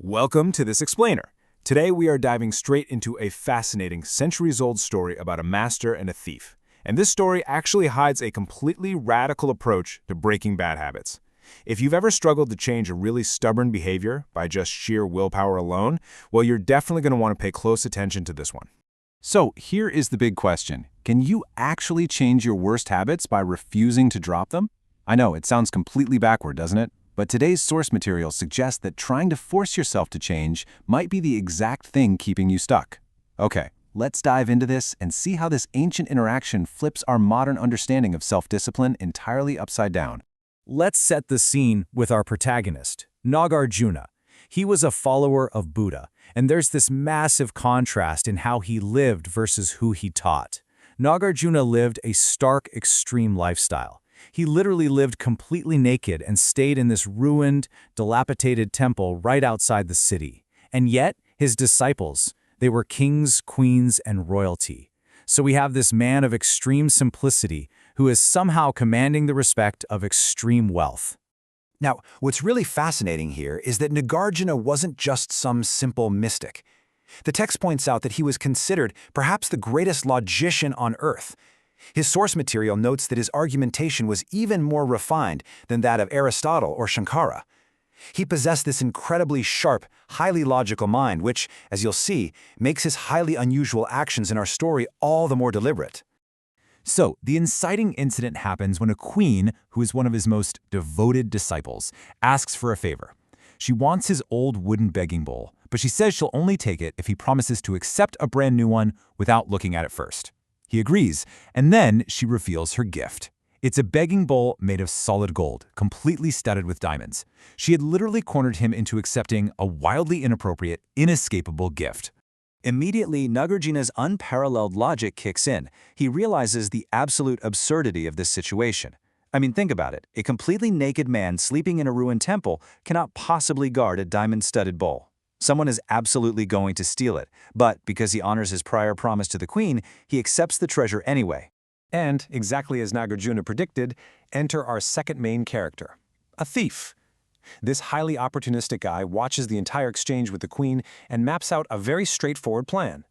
Welcome to This Explainer. Today we are diving straight into a fascinating centuries-old story about a master and a thief. And this story actually hides a completely radical approach to breaking bad habits. If you've ever struggled to change a really stubborn behavior by just sheer willpower alone, well, you're definitely going to want to pay close attention to this one. So here is the big question. Can you actually change your worst habits by refusing to drop them? I know, it sounds completely backward, doesn't it? But today's source material suggests that trying to force yourself to change might be the exact thing keeping you stuck. Okay, let's dive into this and see how this ancient interaction flips our modern understanding of self-discipline entirely upside down. Let's set the scene with our protagonist, Nagarjuna. He was a follower of Buddha, and there's this massive contrast in how he lived versus who he taught. Nagarjuna lived a stark, extreme lifestyle. He literally lived completely naked and stayed in this ruined, dilapidated temple right outside the city. And yet, his disciples, they were kings, queens, and royalty. So we have this man of extreme simplicity who is somehow commanding the respect of extreme wealth. Now, what's really fascinating here is that Nagarjuna wasn't just some simple mystic. The text points out that he was considered perhaps the greatest logician on earth. His source material notes that his argumentation was even more refined than that of Aristotle or Shankara. He possessed this incredibly sharp, highly logical mind, which, as you'll see, makes his highly unusual actions in our story all the more deliberate. So, the inciting incident happens when a queen, who is one of his most devoted disciples, asks for a favor. She wants his old wooden begging bowl, but she says she'll only take it if he promises to accept a brand new one without looking at it first. He agrees, and then she reveals her gift. It's a begging bowl made of solid gold, completely studded with diamonds. She had literally cornered him into accepting a wildly inappropriate, inescapable gift. Immediately, Nagarjuna's unparalleled logic kicks in. He realizes the absolute absurdity of this situation. I mean, think about it. A completely naked man sleeping in a ruined temple cannot possibly guard a diamond-studded bowl. Someone is absolutely going to steal it, but because he honors his prior promise to the queen, he accepts the treasure anyway. And, exactly as Nagarjuna predicted, enter our second main character, a thief. This highly opportunistic guy watches the entire exchange with the queen and maps out a very straightforward plan.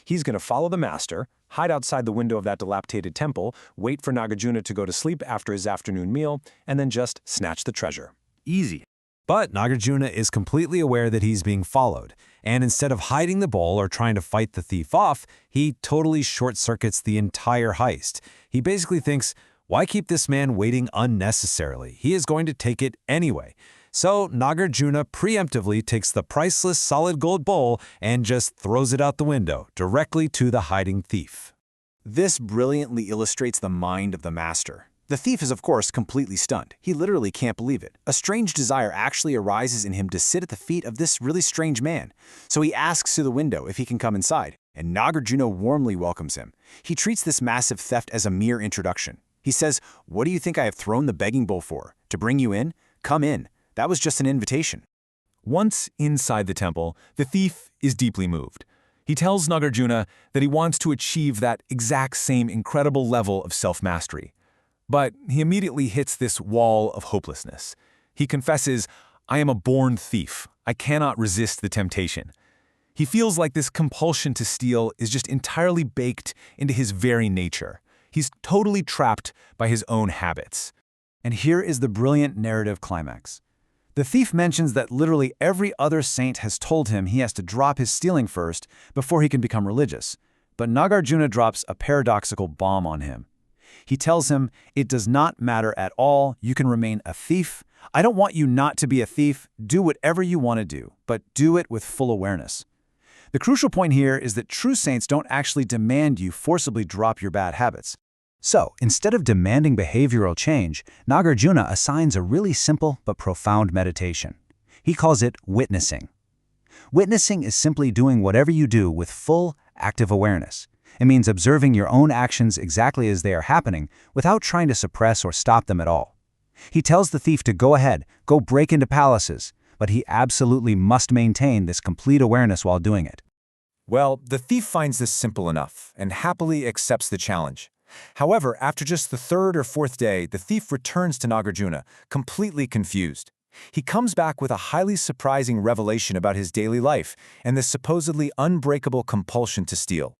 He's going to follow the master, hide outside the window of that dilapidated temple, wait for Nagarjuna to go to sleep after his afternoon meal, and then just snatch the treasure. Easy. But Nagarjuna is completely aware that he's being followed, and instead of hiding the bowl or trying to fight the thief off, he totally short-circuits the entire heist. He basically thinks, why keep this man waiting unnecessarily? He is going to take it anyway. So Nagarjuna preemptively takes the priceless solid gold bowl and just throws it out the window, directly to the hiding thief. This brilliantly illustrates the mind of the master. The thief is, of course, completely stunned. He literally can't believe it. A strange desire actually arises in him to sit at the feet of this really strange man. So he asks through the window if he can come inside, and Nagarjuna warmly welcomes him. He treats this massive theft as a mere introduction. He says, "What do you think I have thrown the begging bowl for? To bring you in? Come in. That was just an invitation." Once inside the temple, the thief is deeply moved. He tells Nagarjuna that he wants to achieve that exact same incredible level of self-mastery. But he immediately hits this wall of hopelessness. He confesses, "I am a born thief. I cannot resist the temptation." He feels like this compulsion to steal is just entirely baked into his very nature. He's totally trapped by his own habits. And here is the brilliant narrative climax. The thief mentions that literally every other saint has told him he has to drop his stealing first before he can become religious. But Nagarjuna drops a paradoxical bomb on him. He tells him, "It does not matter at all. You can remain a thief. I don't want you not to be a thief. Do whatever you want to do, but do it with full awareness." The crucial point here is that true saints don't actually demand you forcibly drop your bad habits. So, instead of demanding behavioral change, Nagarjuna assigns a really simple but profound meditation. He calls it witnessing. Witnessing is simply doing whatever you do with full, active awareness. It means observing your own actions exactly as they are happening without trying to suppress or stop them at all. He tells the thief to go ahead, go break into palaces, but he absolutely must maintain this complete awareness while doing it. Well, the thief finds this simple enough and happily accepts the challenge. However, after just the third or fourth day, the thief returns to Nagarjuna, completely confused. He comes back with a highly surprising revelation about his daily life and the supposedly unbreakable compulsion to steal.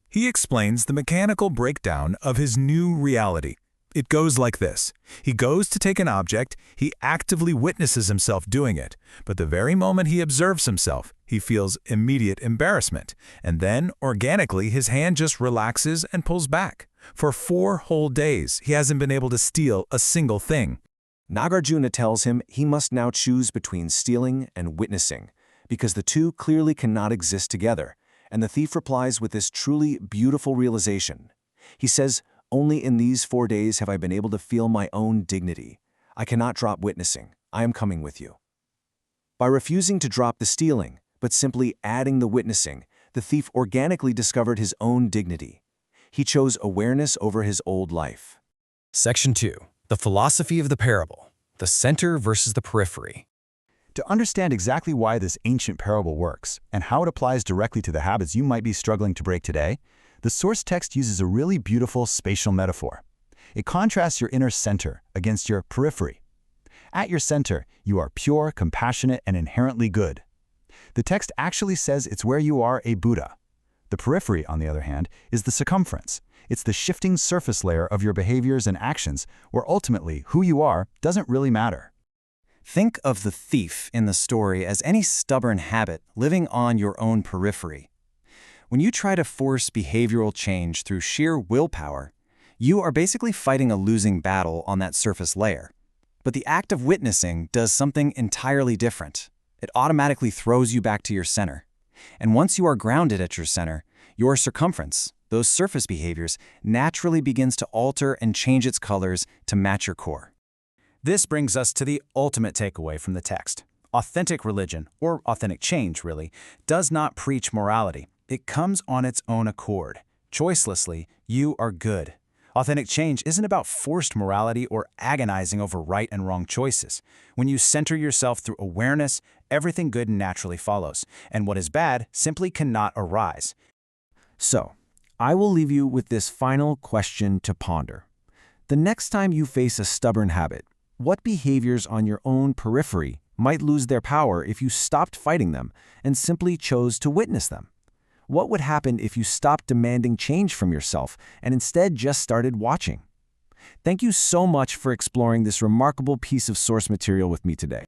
He explains the mechanical breakdown of his new reality. It goes like this. He goes to take an object, he actively witnesses himself doing it, but the very moment he observes himself, he feels immediate embarrassment, and then, organically, his hand just relaxes and pulls back. For 4 whole days, he hasn't been able to steal a single thing. Nagarjuna tells him he must now choose between stealing and witnessing, because the two clearly cannot exist together, and the thief replies with this truly beautiful realization. He says, "Only in these 4 days have I been able to feel my own dignity. I cannot drop witnessing. I am coming with you." By refusing to drop the stealing, but simply adding the witnessing, the thief organically discovered his own dignity. He chose awareness over his old life. Section 2. The philosophy of the parable. The center versus the periphery. To understand exactly why this ancient parable works and how it applies directly to the habits you might be struggling to break today, the source text uses a really beautiful spatial metaphor. It contrasts your inner center against your periphery. At your center, you are pure, compassionate, and inherently good. The text actually says it's where you are a Buddha. The periphery, on the other hand, is the circumference. It's the shifting surface layer of your behaviors and actions where ultimately who you are doesn't really matter. Think of the thief in the story as any stubborn habit living on your own periphery. When you try to force behavioral change through sheer willpower, you are basically fighting a losing battle on that surface layer. But the act of witnessing does something entirely different. It automatically throws you back to your center. And once you are grounded at your center, your circumference, those surface behaviors, naturally begins to alter and change its colors to match your core. This brings us to the ultimate takeaway from the text. Authentic religion, or authentic change really, does not preach morality. It comes on its own accord. Choicelessly, you are good. Authentic change isn't about forced morality or agonizing over right and wrong choices. When you center yourself through awareness, everything good naturally follows, and what is bad simply cannot arise. So, I will leave you with this final question to ponder. The next time you face a stubborn habit, what behaviors on your own periphery might lose their power if you stopped fighting them and simply chose to witness them? What would happen if you stopped demanding change from yourself and instead just started watching? Thank you so much for exploring this remarkable piece of source material with me today.